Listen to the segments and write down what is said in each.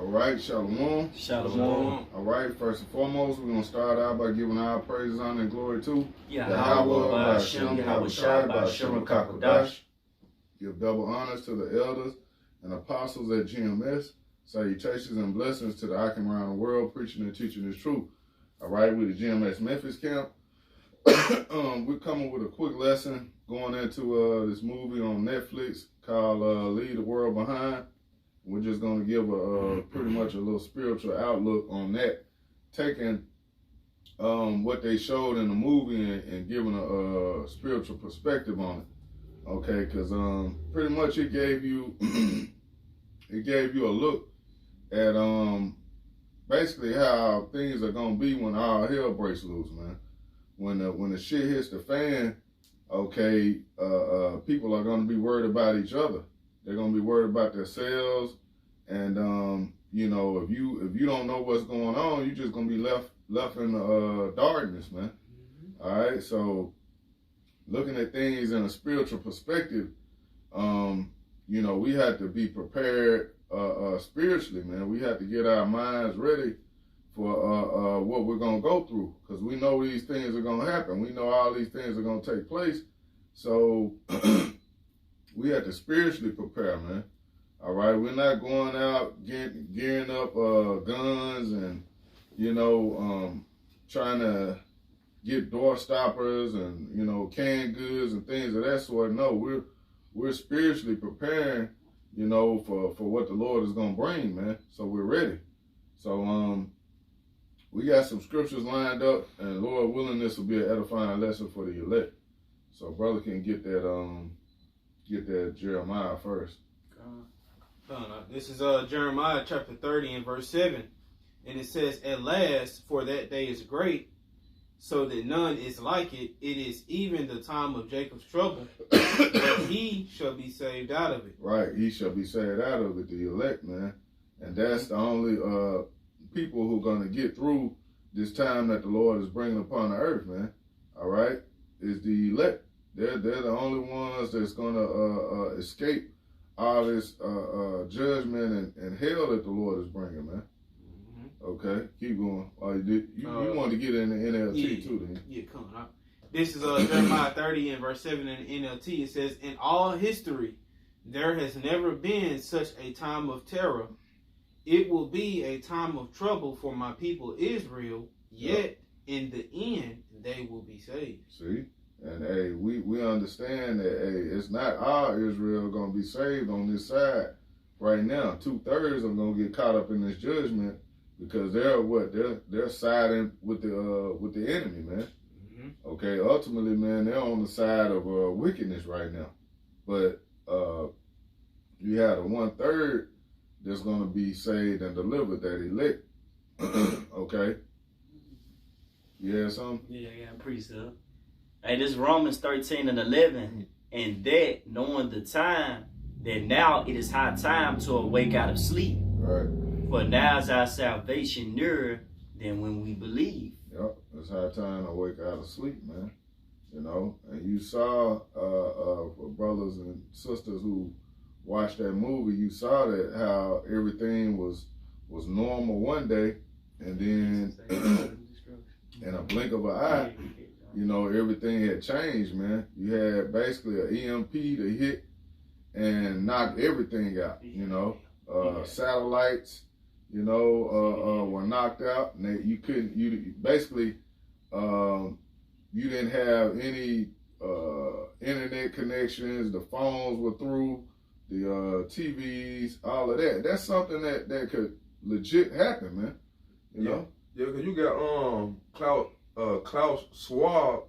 All right, Shalom. Shalom. All right, first and foremost, we're going to start out by giving our praises, honor, and glory to Yahweh, Ba'ashem, Yahweh Shai, Ba'ashem, Kakodash. Give double honors to the elders and apostles at GMS. Salutations and blessings to the Akim around the world, preaching and teaching this truth. All right, we're the GMS Memphis camp. We're coming with a quick lesson going into this movie on Netflix called Leave the World Behind. We're just going to give pretty much a little spiritual outlook on that, taking what they showed in the movie and giving a spiritual perspective on it. Okay, because pretty much it gave you a look at basically how things are going to be when all hell breaks loose, man. When the shit hits the fan, okay, people are going to be worried about each other. They're going to be worried about themselves, and you know, if you don't know what's going on, you're just going to be left in darkness, man. Mm-hmm. All right, so looking at things in a spiritual perspective, you know, we have to be prepared spiritually, man. We have to get our minds ready for what we're going to go through, because we know these things are going to happen. We know all these things are going to take place. So we have to spiritually prepare, man. All right, we're not going out gearing up guns and, you know, trying to get door stoppers and, you know, canned goods and things of that sort. No, we're spiritually preparing, you know, for what the Lord is going to bring, man. So we're ready. So we got some scriptures lined up, and Lord willing, this will be an edifying lesson for the elect. So brother can get that Jeremiah first. This is Jeremiah chapter 30 and verse 7. And it says, "At last, for that day is great, so that none is like it. It is even the time of Jacob's trouble, but he shall be saved out of it." Right, he shall be saved out of it, the elect, man. And that's the only people who are going to get through this time that the Lord is bringing upon the earth, man. All right, is the elect. They're the only ones that's going to escape all this judgment and hell that the Lord is bringing, man. Mm-hmm. Okay, keep going. You want to get in the NLT too, then? Yeah, come on. This is Jeremiah 30 and verse 7 in the NLT. It says, "In all history, there has never been such a time of terror. It will be a time of trouble for my people Israel, yet in the end they will be saved." See? And hey, we understand that hey, it's not all Israel gonna be saved on this side right now. 2/3 are gonna get caught up in this judgment because they're siding with the enemy, man. Mm-hmm. Okay, ultimately, man, they're on the side of wickedness right now. But you have the 1/3 that's gonna be saved and delivered, that elect. Okay. You have something? Yeah, I'm pretty sure. Hey, this Romans 13 and 11, and that knowing the time, that now it is high time to awake out of sleep. Right. For now is our salvation nearer than when we believe. Yep, it's high time to wake out of sleep, man. You know, and you saw for brothers and sisters who watched that movie, you saw that how everything was normal one day, and then in a blink of an eye, you know, everything had changed, man. You had basically an EMP to hit and knock everything out, you know. Satellites, you know, were knocked out. And you didn't have any internet connections. The phones were through, the TVs, all of that. That's something that could legit happen, man. You know? Yeah, because you got Klaus Schwab,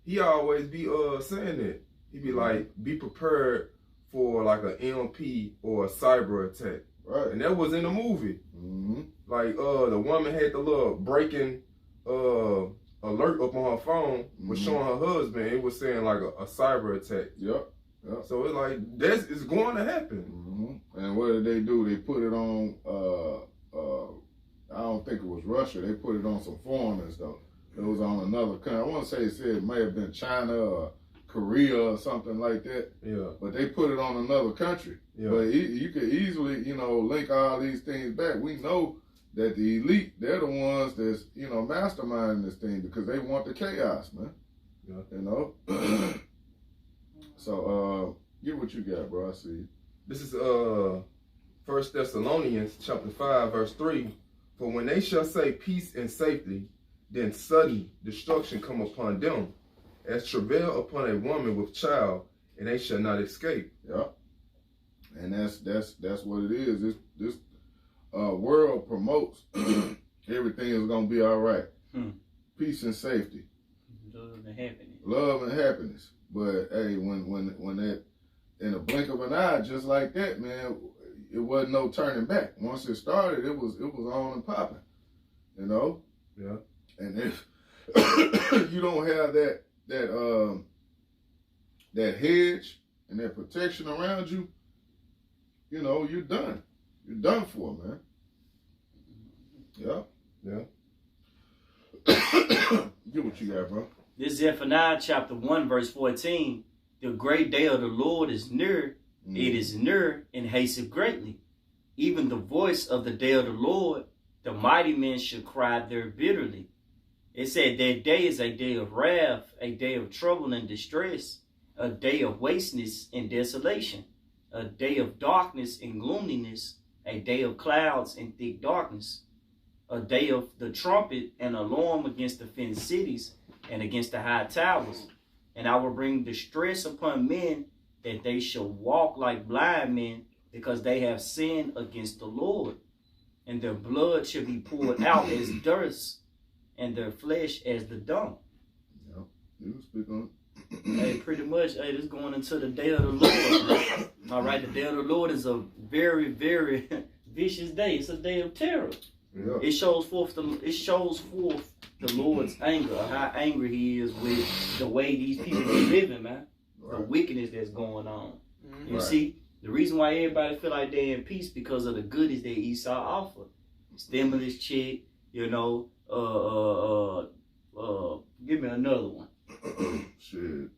he always be saying that. He be like, be prepared for like an EMP or a cyber attack. Right. And that was in the movie. Mm-hmm. Like the woman had the little breaking alert up on her phone, was showing her husband. It was saying like a cyber attack. Yep. So it's like it's going to happen. Mm-hmm. And what did they do? They put it on I don't think it was Russia. They put it on some foreigners though. It was on another country. I want to say it may have been China or Korea or something like that. Yeah. But they put it on another country. Yeah. But you could easily, link all these things back. We know that the elite, they're the ones that's, masterminding this thing because they want the chaos, man. Yeah. So, get what you got, bro. I see. This is 1 Thessalonians chapter 5, verse 3. For when they shall say peace and safety, then sudden destruction come upon them, as travail upon a woman with child, and they shall not escape. Yeah. And that's what it is. This world promotes everything is gonna be all right. Peace and safety. Love and happiness. Love and happiness. But hey, when that in a blink of an eye, just like that, man, it wasn't no turning back. Once it started, it was on and popping. Yeah. And if you don't have that hedge and that protection around you, you're done. You're done for, man. Yeah. Get what you got, bro. This is Zephaniah chapter 1, verse 14. The great day of the Lord is near. It is near and hasteth greatly. Even the voice of the day of the Lord, the mighty men should cry there bitterly. It said that day is a day of wrath, a day of trouble and distress, a day of wasteness and desolation, a day of darkness and gloominess, a day of clouds and thick darkness, a day of the trumpet and alarm against the fenced cities and against the high towers. And I will bring distress upon men, that they shall walk like blind men, because they have sinned against the Lord. And their blood shall be poured out as dust, and their flesh as the dung. Yeah, you speak on it. Hey, pretty much, this is going into the day of the Lord. All right, the day of the Lord is a very, very vicious day. It's a day of terror. Yeah. It shows forth the Lord's anger, how angry He is with the way these people are living, man. Right. The wickedness that's going on. You Right. see, the reason why everybody feel like they're in peace because of the goodies that Esau offered. Stimulus check, give me another one. Shit.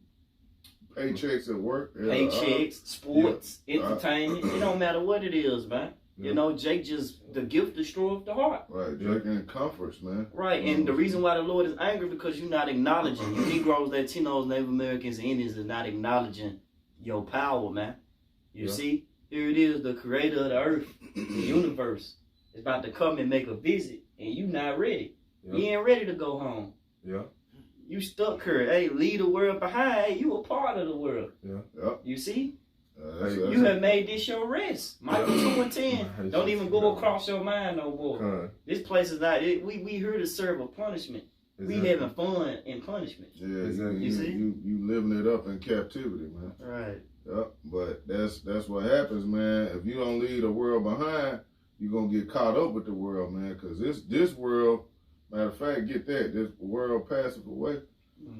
Paychecks at work. Paychecks, sports, entertainment. It don't matter what it is, man. Yeah. Jake just, the gift destroyeth the heart. Right, drinking comforts, man. Right, and the reason why the Lord is angry because you're not acknowledging. You Negroes, Latinos, Native Americans, and Indians are not acknowledging your power, man. You see, here it is, the creator of the earth, the universe, is about to come and make a visit, and you not ready. Yeah. You ain't ready to go home. Yeah. You stuck here. Hey, leave the world behind. Hey, you a part of the world. Yeah. You see? You have made this your rest. Michael 2:10. Don't even go across your mind no more. This place is not. We here to serve a punishment. Exactly. We having fun in punishment. Yeah, Exactly. you see? You living it up in captivity, man. Right. Yep. But that's what happens, man. If you don't leave the world behind, you're gonna get caught up with the world, man. Because this world, matter of fact, get that, this world passeth away.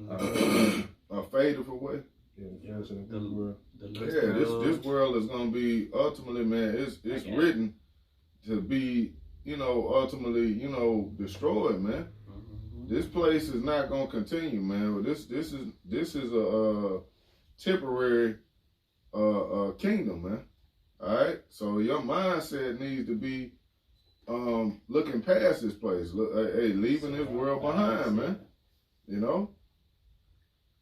Fadeth away. Yeah, this world is gonna be ultimately, man. It's written to be, ultimately, destroyed, man. This place is not gonna continue, man. But this is a temporary kingdom, man. All right. So your mindset needs to be looking past this place. Leaving this world behind, man.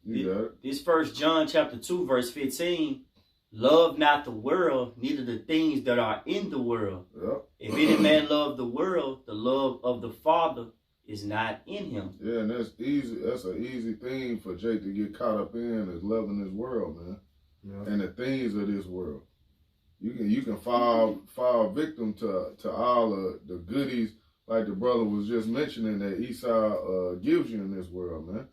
You got it. This 1 John chapter 2, verse 15. Love not the world, neither the things that are in the world. Yep. If any man love the world, the love of the Father is not in him. Yeah, and that's easy. That's an easy thing for Jake to get caught up in, is loving this world, man, and the things of this world. You can fall victim to all of the goodies, like the brother was just mentioning, that Esau gives you in this world, man.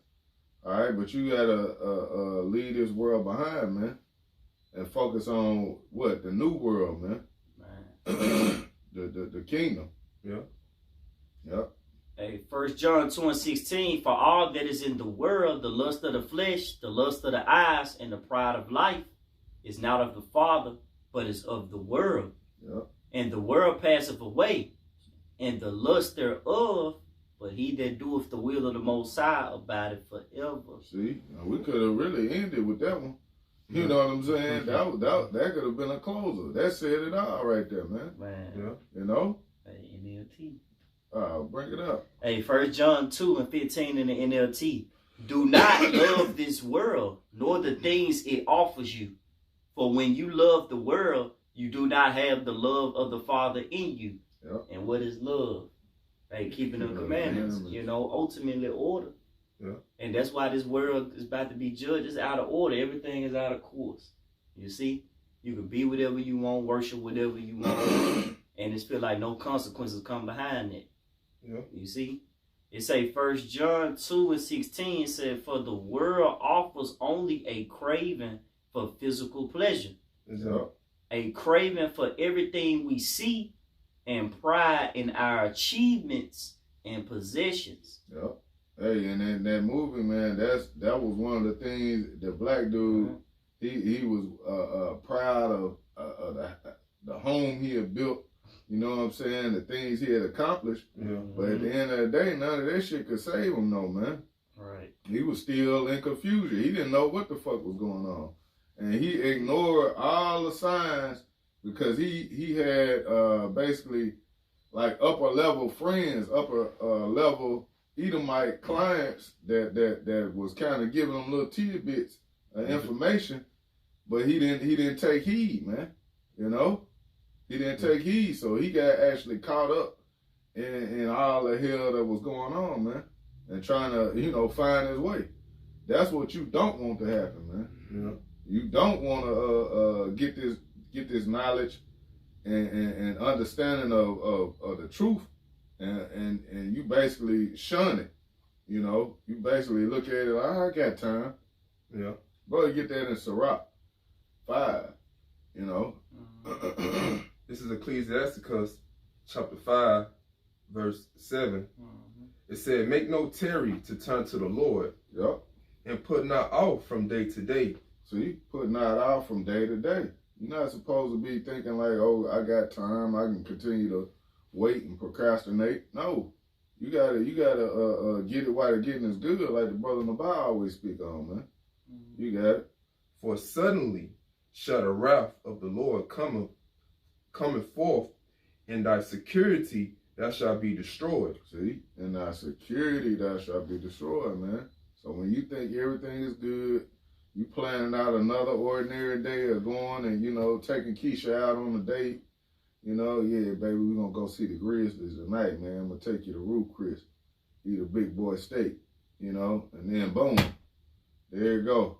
All right, but you gotta leave this world behind, man, and focus on what? The new world, man. the kingdom. Yeah. Yep. Hey, 1 John 2:16, for all that is in the world, the lust of the flesh, the lust of the eyes, and the pride of life, is not of the Father, but is of the world. Yep. And the world passeth away, and the lust thereof, but he that doeth the will of the Most High abideth forever. See, we could have really ended with that one. You know what I'm saying? That could have been a closer. That said it all right there, man. Man. You know? Hey, NLT. Bring it up. Hey, 1 John 2:15 in the NLT. Do not love this world, nor the things it offers you. For when you love the world, you do not have the love of the Father in you. Yep. And what is love? Hey, keeping the commandments, ultimately order. Yeah. And that's why this world is about to be judged. It's out of order. Everything is out of course. You see? You can be whatever you want, worship whatever you want, and it's feel like no consequences come behind it. Yeah. You see? It say 1 John 2:16 said, for the world offers only a craving for physical pleasure. Yep. A craving for everything we see and pride in our achievements and possessions. Yep. Hey, and in that movie, man, that was one of the things the black dude, he was proud of the home he had built. You know what I'm saying? The things he had accomplished. Yeah. But at the end of the day, none of that shit could save him, no, man. Right. He was still in confusion. He didn't know what the fuck was going on. And he ignored all the signs because he had basically like upper level friends, upper level Edomite clients that was kind of giving him little tidbits of information, but he didn't take heed, man. You know? He didn't take heed, so he got actually caught up in all the hell that was going on, man, and trying to, find his way. That's what you don't want to happen, man. Yeah. You don't want to get this knowledge and understanding of the truth, and you basically shun it. You basically look at it like, I got time. Yeah. Bro, you get that in Sirach 5. This is Ecclesiasticus chapter 5, verse 7. It said, make no tarry to turn to the Lord. Yep. And put not off from day to day. See, putting that out from day to day. You're not supposed to be thinking like, oh, I got time, I can continue to wait and procrastinate. No. You gotta get it while the getting is good, like the brother Nabai always speak on, man. You got it. For suddenly shall the wrath of the Lord cometh forth, and thy security thou shalt be destroyed. See? And thy security thou shalt be destroyed, man. So when you think everything is good, you planning out another ordinary day of going and, taking Keisha out on a date. Yeah, baby, we're going to go see the Grizzlies tonight, man. I'm going to take you to Ruth Chris. Eat a big boy steak, and then boom, there you go.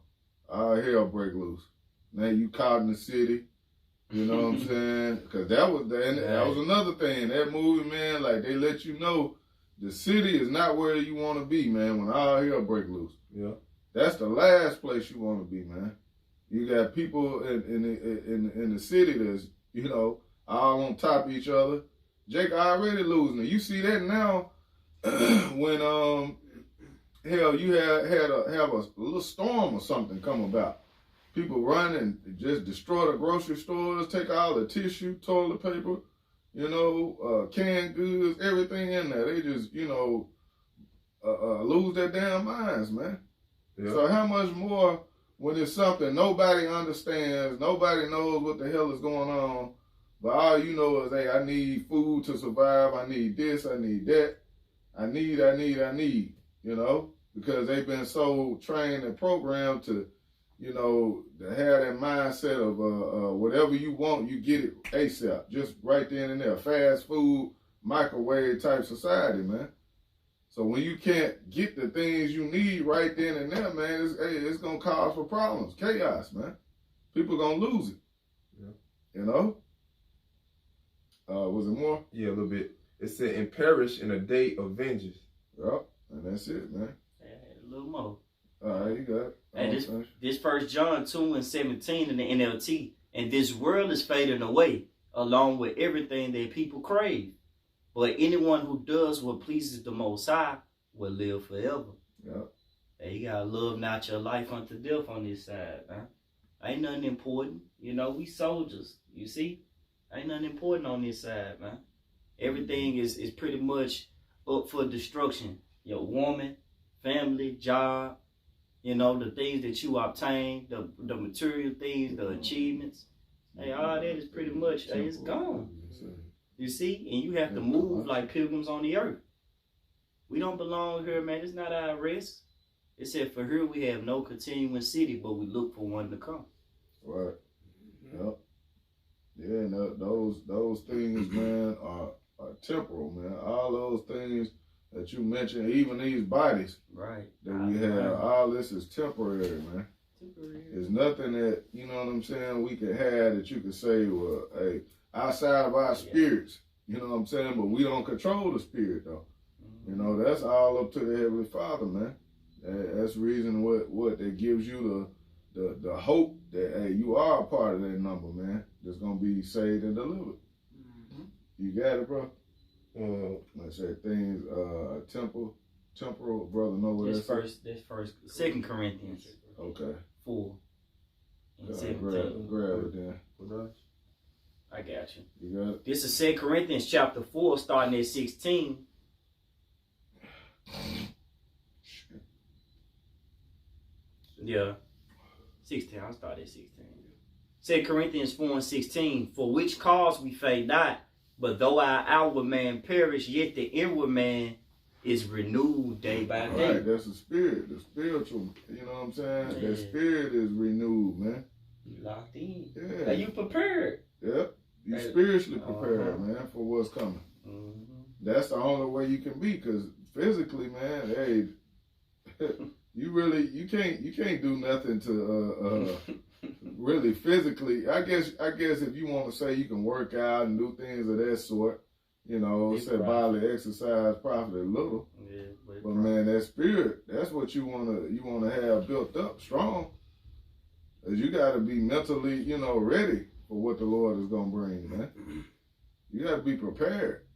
All hell break loose. Now you caught in the city, you know what I'm saying? Because that was another thing. That movie, man, like they let you know the city is not where you want to be, man, when all hell break loose. Yeah. That's the last place you want to be, man. You got people in the city that's, all on top of each other. Jake already losing it. You see that now when you have a little storm or something come about. People run and just destroy the grocery stores, take all the tissue, toilet paper, canned goods, everything in there. They just, lose their damn minds, man. Yeah. So how much more when it's something nobody understands, nobody knows what the hell is going on, but all you know is, hey, I need food to survive, I need this, I need that, I need, because they've been so trained and programmed to, to have that mindset of whatever you want, you get it ASAP, just right then and there. Fast food, microwave type society, man. So when you can't get the things you need right then and there, man, it's going to cause for problems, chaos, man. People going to lose it. Yeah. Was it more? Yeah, a little bit. It said, and perish in a day of vengeance. Yep, and that's it, man. A little more. All right, you got it. And this 1 John 2:17 in the NLT, and this world is fading away along with everything that people crave. But anyone who does what pleases the Most High will live forever. Yep. Hey, you gotta love not your life unto death on this side, man. Ain't nothing important. We soldiers, you see? Ain't nothing important on this side, man. Everything is pretty much up for destruction. Your woman, family, job, you know, the things that you obtain, the material things, the achievements. Hey, all that is pretty much, hey, it's gone. You see? And you have to move like pilgrims on the earth. We don't belong here, man. It's not our rest. It said, for here we have no continuing city, but we look for one to come. Right. Yep. Yeah, and those things, man, are temporal, man. All those things that you mentioned, even these bodies Right. that we have, all this is temporary, man. There's nothing that, you know what I'm saying, we could have that you could say, well, hey, outside of our spirits, you know what I'm saying, but we don't control the spirit, though. You know, that's all up to the Heavenly Father, man. That's the reason what that gives you the hope that, hey, you are a part of that number, man, that's going to be saved and delivered. You got it, bro? I said things, temporal, brother, know what This first, 2 Corinthians Okay. 4 and 17. Grab it then. I got you. You got it? This is 2 Corinthians chapter 4, starting at 16. Yeah. 16. I'll start at 16. 2 Corinthians 4 and 16. For which cause we fade not, but though our outward man perish, yet the inward man is renewed day by day. Right, that's the spirit, the spiritual, you know what I'm saying? Yeah. That spirit is renewed, man. You locked in. Yeah. Are you prepared? Yep. You Hey. spiritually prepared, man, for what's coming. That's the only way you can be, because physically, man, hey, you can't do nothing to really physically. I guess if you want to say you can work out and do things of that sort, you know, say bodily exercise profit a little. Yeah, but man, that spirit, that's what you wanna have built up strong. Cause you gotta be mentally, you know, ready for what the Lord is gonna bring, man. You gotta be prepared.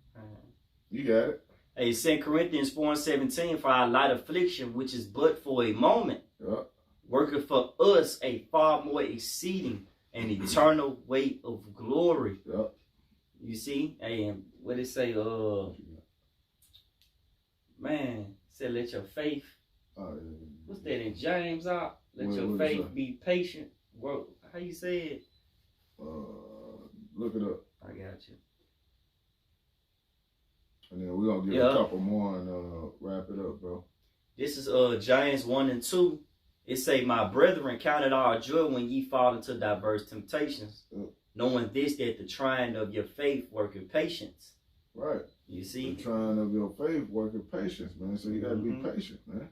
You got it. Hey, 2 Corinthians 4 and 17, for our light affliction, which is but for a moment, worketh for us a far more exceeding and eternal weight of glory. Yep. You see? Hey, and what it say? Man, said let your faith. What's that in James? Let your faith be patient. Well, how you say it? Look it up. I got you. And then we're going to give a couple more and wrap it up, bro. This is James 1 and 2. It say, my brethren, count it all joy when ye fall into diverse temptations, knowing this, that the trying of your faith worketh patience. Right. You see? The trying of your faith worketh patience, man. So you got to be patient, man.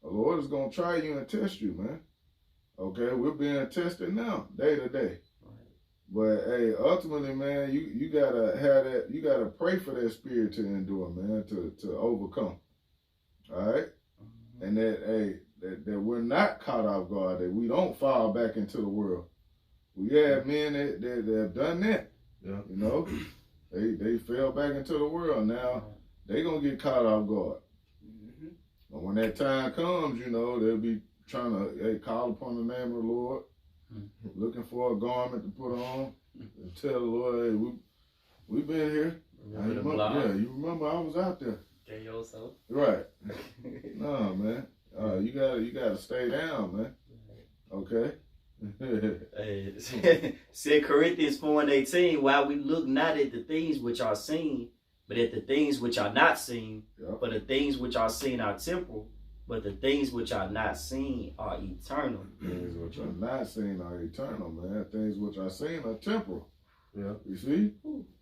The Lord is going to try you and test you, man. Okay? We're being tested now, day to day. But hey, ultimately, man, you gotta have that. You gotta pray for that spirit to endure, man, to overcome. All right, and that we're not caught off guard, that we don't fall back into the world. We have men that have done that. Yeah, you know, they fell back into the world. Now they gonna get caught off guard. But when that time comes, you know, they'll be trying to call upon the name of the Lord. Looking for a garment to put on and tell the Lord, hey, we've been here. You remember I was out there. Right. No, man. You gotta stay down, man. Okay. 2 Corinthians 4 and 18, while we look not at the things which are seen, but at the things which are not seen, for the things which are seen are temporal, but the things which are not seen are eternal. Things which are not seen are eternal, man. Things which are seen are temporal. Yeah. You see?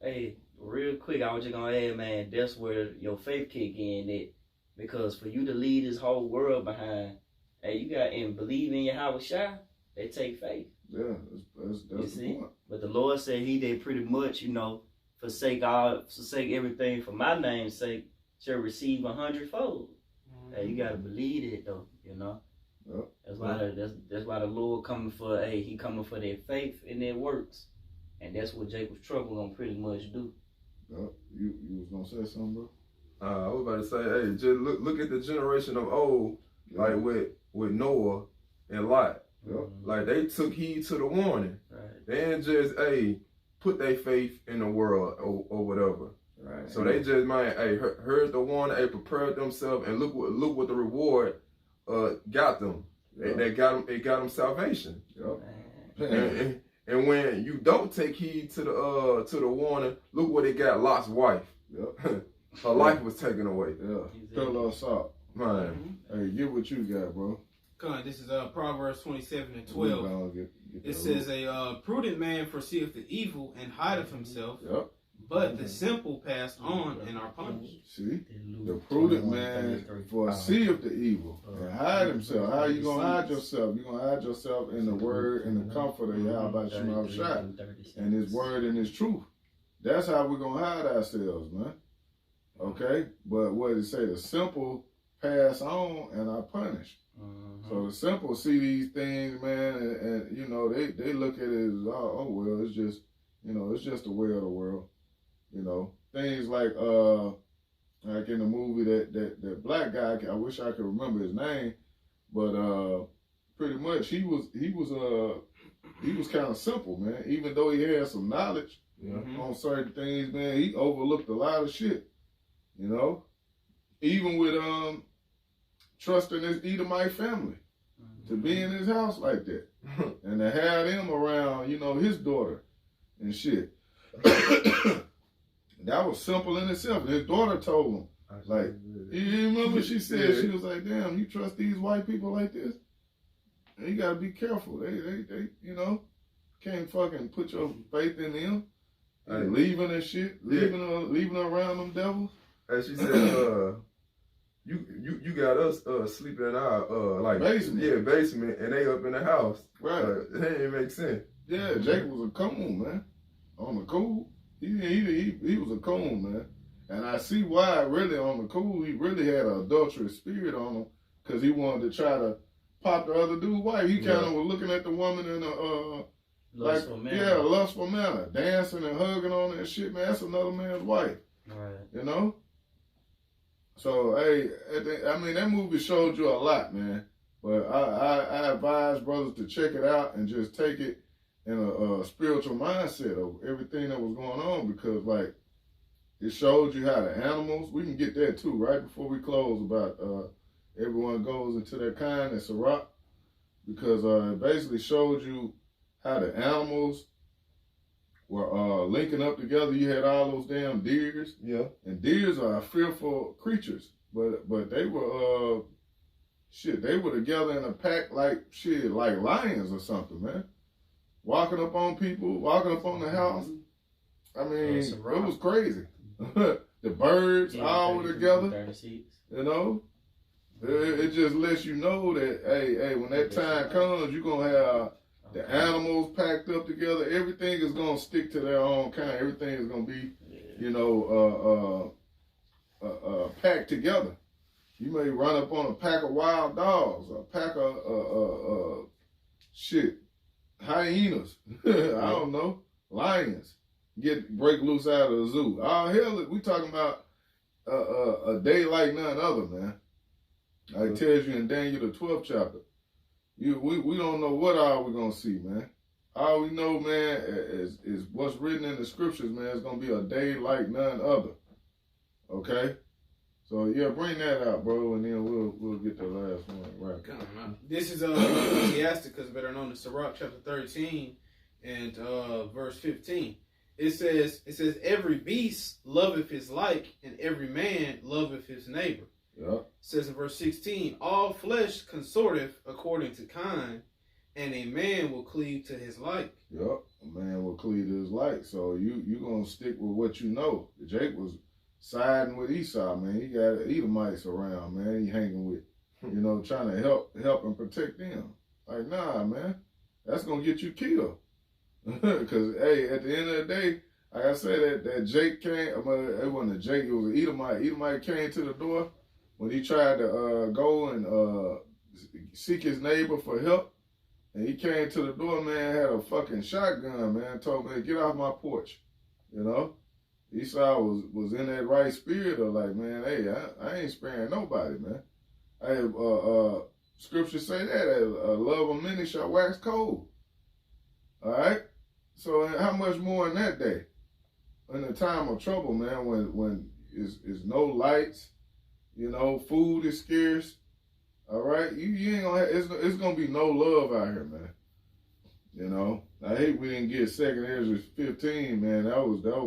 Hey, real quick, I was just gonna add, man, that's where your faith kick in it. Because for you to leave this whole world behind, hey, you got and believe in Yahweh Shai, they take faith. Yeah, that's the point. But the Lord said he did pretty much, you know, forsake everything for my name's sake, shall receive 100-fold. Hey, you gotta believe it though, you know. Yep. That's why the Lord coming for he coming for their faith and their works. And that's what Jacob's trouble gonna pretty much do. Yep. You was gonna say something, bro? I was about to say, hey, just look at the generation of old, like with Noah and Lot. Yep. Like they took heed to the warning. Right. They didn't just put their faith in the world or whatever. Right. So they just heard the warning, prepared themselves, and look what the reward got them. They got them salvation. Yep. And when you don't take heed to the warning, look what it got Lot's wife. Yep. Her life was taken away. Yeah. Pillow of salt. Man. Hey, get what you got, bro. Come on, this is Proverbs 27:12. It says, "A prudent man foreseeth the evil and hideth himself, Yep. but the simple pass on and are punished." See, the prudent man foreseeth the evil and hide himself. How you gonna hide yourself? You gonna hide yourself in the word and the comfort of Yahweh Shema Shai and His word and His truth. That's how we're gonna hide ourselves, man. Okay, but what did it say? The simple pass on and are punished. So the simple see these things, man, and you know they look at it as oh well, it's just it's just the way of the world. Things like in the movie that black guy, I wish I could remember his name, but pretty much he was kind of simple, man. Even though he had some knowledge on certain things, man, he overlooked a lot of shit. Even with trusting his Edomite family to be in his house like that and to have them around, his daughter and shit. That was simple in itself. And his daughter told him, like, you remember she said, she was like, damn, you trust these white people like this? And you gotta be careful. They can't fucking put your faith in them. Leaving and shit, leaving her around them devils. As she said, you got us sleeping in our basement. Yeah, basement, and they up in the house. Right. That ain't make sense. Yeah, Jake was a coon, man. On the cool. He was a coon, man. And I see why really on the cool, he really had an adulterous spirit on him, because he wanted to try to pop the other dude's wife. He kind of was looking at the woman in a lustful manner, dancing and hugging on her and shit, man. That's another man's wife. Right. So, hey, that movie showed you a lot, man. But I advise brothers to check it out and just take it in a spiritual mindset of everything that was going on, because, like, it showed you how the animals, we can get that too, right before we close, about everyone goes into their kind and Sirach, because it basically showed you how the animals were linking up together. You had all those damn deers. Yeah. And deers are fearful creatures. But they were they were together in a pack like lions or something, man. Walking up on people, walking up on the house. I mean, it was crazy. The birds all were together. It just lets you know that hey, when that time comes, you're gonna have the animals packed up together. Everything is gonna stick to their own kind. Everything is gonna be, packed together. You may run up on a pack of wild dogs, a pack of hyenas. I don't know, lions. Break loose out of the zoo. Oh hell, we talking about a day like none other, man. It tells you in Daniel the 12th chapter. We don't know what all we're gonna see, man. All we know, man, is what's written in the scriptures, man. It's gonna be a day like none other. Okay? So yeah, bring that out, bro, and then we'll get the last one right. This is Ecclesiasticus, better known as Sirach, chapter 13 and verse 15. It says, every beast loveth his like, and every man loveth his neighbor. Yeah. It says in verse 16, all flesh consorteth according to kind, and a man will cleave to his like. Yep, a man will cleave to his like. So you gonna stick with what you know. Jake was siding with Esau, man. He got Edomites around, man. He hanging with, trying to help and protect them. Like, nah, man, that's gonna get you killed. Because hey, at the end of the day, like I said, that Jake came. It wasn't a Jake. It was an Edomite. Edomite came to the door when he tried to go and seek his neighbor for help. And he came to the door, man, had a fucking shotgun, man, told me, get off my porch. Esau was in that right spirit of like, man, hey, I ain't sparing nobody, man. Scripture say that, love of many shall wax cold. All right? So how much more in that day? in a time of trouble, man, when is no lights, you know, food is scarce. All right, you ain't gonna have, it's gonna be no love out here, man. You know, I hate we didn't get 2 Ezra 15, man. That was That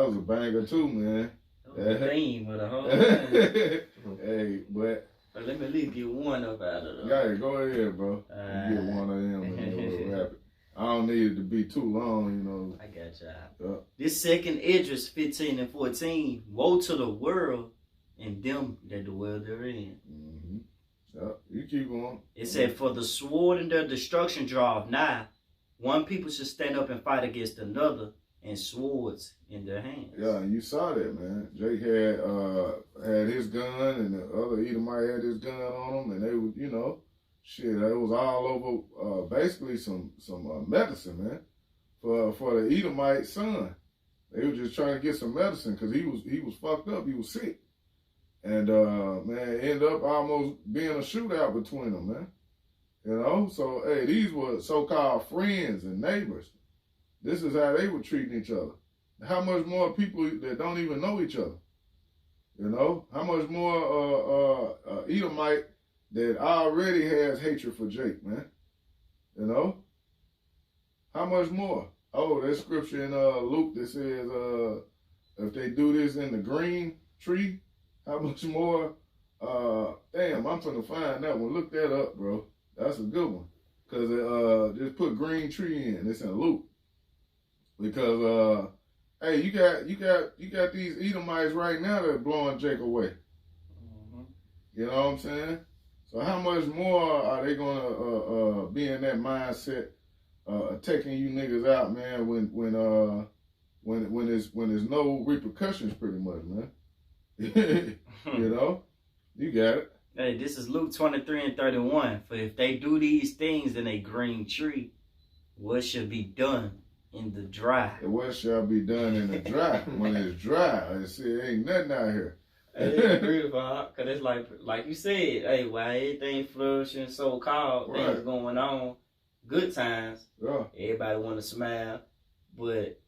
was a banger too, man. the theme of the whole thing. Hey, but Let me at least get one up out of them. yeah, go ahead, bro. You get one of them and then we'll wrap it. I don't need it to be too long, you know. I got y'all. This 2 Esdras 15 and 14. Woe to the world and them that dwell therein. Mm-hmm. Yep, you keep going. It said, for the sword and their destruction draweth nigh. One people should stand up and fight against another, and swords in their hands. Yeah, you saw that, man. Jake had his gun, and the other Edomite had his gun on him, and they would, you know, shit, it was all over. Basically, some medicine, man, for the Edomite son. They were just trying to get some medicine because he was fucked up. He was sick, and man, it ended up almost being a shootout between them, man. You know, so hey, these were so-called friends and neighbors. This is how they were treating each other. How much more people that don't even know each other? You know, how much more Edomite that already has hatred for Jake, man? You know, how much more? Oh, that scripture in Luke that says, if they do this in the green tree, how much more? Damn, I'm trying to find that one. Look that up, bro. That's a good one. Because just put green tree in. It's in Luke. Because hey, you got these Edomites right now that are blowing Jake away. Mm-hmm. You know what I'm saying? So how much more are they gonna be in that mindset, taking you niggas out, man? When there's no repercussions, pretty much, man. You know, you got it. Hey, this is Luke 23 and 31. For if they do these things in a green tree, what should be done in the dry? And what shall be done in the dry? When it's dry, I see ain't nothing out here. Hey, it's beautiful, because it's like you said, hey, while everything flourishing, so-called, Right. things going on, good times, Yeah. everybody want to smile, but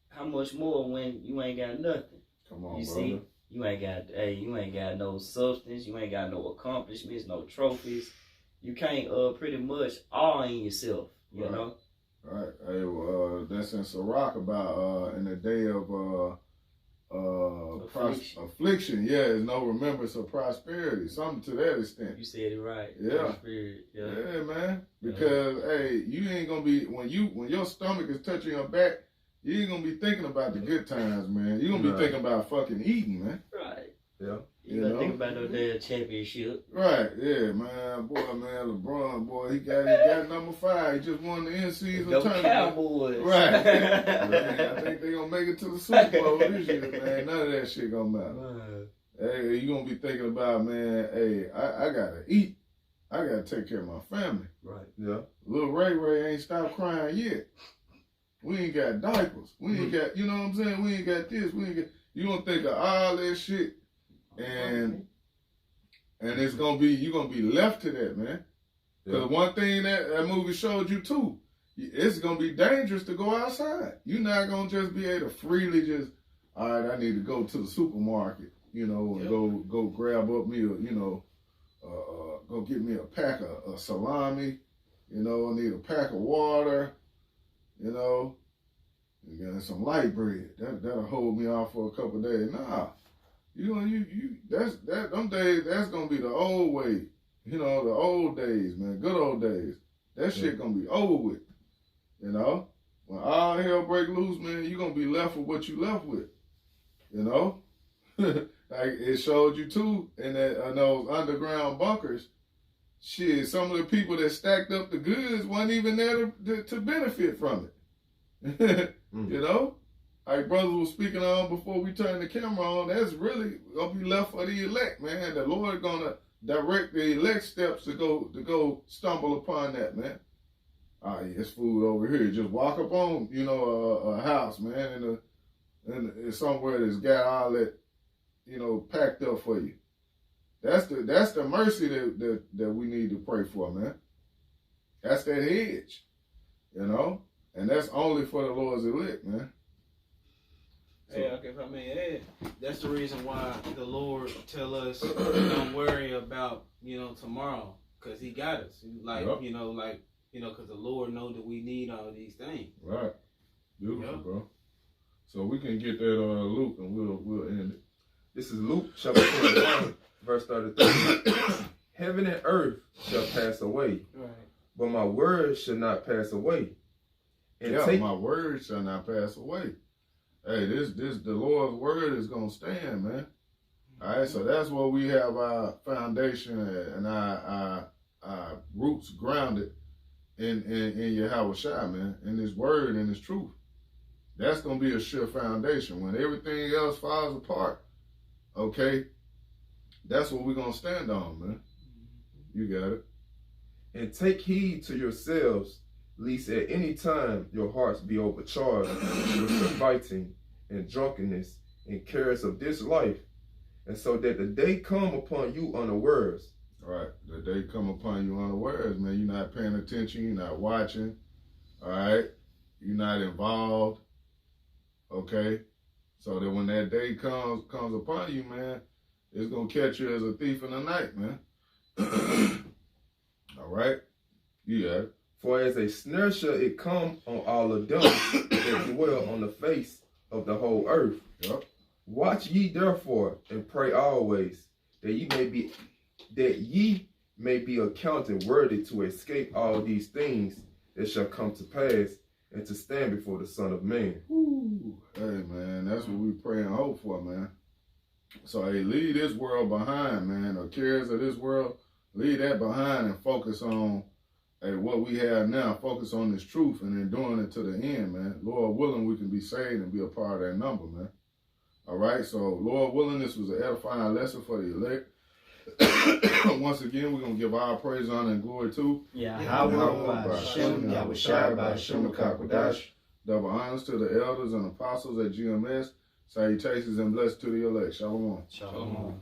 how much more when you ain't got nothing? Come on, You brother. see, you ain't got no substance, you ain't got no accomplishments, no trophies. You can't pretty much all in yourself, you Right. know? Right. Hey, well, that's in Sirach about in the day of affliction. Yeah, there's no remembrance of prosperity. Something to that extent. You said it right. Yeah. Spirit, Yeah, man. Because hey, you ain't gonna be when your stomach is touching your back, you ain't gonna be thinking about the good times, man. You gonna be Right. thinking about fucking eating, man. Right. Yeah. You gotta think about no damn championship. Right, yeah, man. Boy, man, LeBron, boy, he got number 5. He just won the in-season No tournament. Cowboys. Right. Man, I think they gonna make it to the Super Bowl this year, man. None of that shit gonna matter. Hey, you gonna be thinking about, man, hey, I gotta eat. I gotta take care of my family. Right. Yeah. Little Ray ain't stopped crying yet. We ain't got diapers. We ain't got, you know what I'm saying? We ain't got this. We ain't got, you gonna think of all that shit. And it's gonna be, you gonna be left to that, man. Because one thing that movie showed you too, it's gonna be dangerous to go outside. You're not gonna just be able to freely just, all right, I need to go to the supermarket, you know, and go grab up me a, you know, go get me a pack of salami, you know, I need a pack of water, you know, and some light bread. That'll hold me off for a couple of days. Nah. You know, them days, that's gonna be the old way. You know, the old days, man, good old days. That shit gonna be over with. You know? When all hell break loose, man, you gonna be left with what you left with. You know? Like it showed you too in those underground bunkers. Shit, some of the people that stacked up the goods wasn't even there to benefit from it. You know? Like brothers was speaking on before we turned the camera on, that's really gonna be left for the elect, man. The Lord gonna direct the elect steps to go stumble upon that, man. Ah, yeah, it's food over here. Just walk up on, you know, a house, man, and somewhere that's got all that, you know, packed up for you. That's the mercy that we need to pray for, man. That's that hedge, you know. And that's only for the Lord's elect, man. Hey, okay, if I may add, that's the reason why the Lord tell us don't worry about, tomorrow, because he got us. Like, Yep. Because the Lord know that we need all these things. Right. Beautiful, Yep. bro. So we can get that Luke and we'll end it. This is Luke chapter 21, verse 33. Heaven and earth shall pass away, Right. but my words shall not pass away. And Yeah, take my word shall not pass away. Hey, the Lord's word is gonna stand, man. All right, so that's where we have our foundation and our roots grounded in Yahweh Shai, man, in His word and His truth. That's gonna be a sure foundation. When everything else falls apart, okay, that's what we're gonna stand on, man. You got it. And take heed to yourselves, lest at any time your hearts be overcharged with fighting and drunkenness and cares of this life, and so that the day come upon you unawares. All right, the day come upon you unawares, man. You're not paying attention. You're not watching. All right, you're not involved. Okay, so that when that day comes upon you, man, it's gonna catch you as a thief in the night, man. All right, you got it. For as a snare shall it come on all of them that dwell on the face of the whole earth. Yep. Watch ye therefore and pray always, that ye may be accounted worthy to escape all these things that shall come to pass, and to stand before the Son of Man. Ooh. Hey, man, that's what we pray and hope for, man. So, hey, leave this world behind, man. The cares of this world, leave that behind and focus on what we have now. Focus on this truth and then doing it to the end, man. Lord willing, we can be saved and be a part of that number, man. All right, so Lord willing, this was an edifying lesson for the elect. Once again, we're going to give our praise, honor, and glory to double honors to the elders and apostles at GMS. Salutations and blessings to the elect. Shalom. Shalom.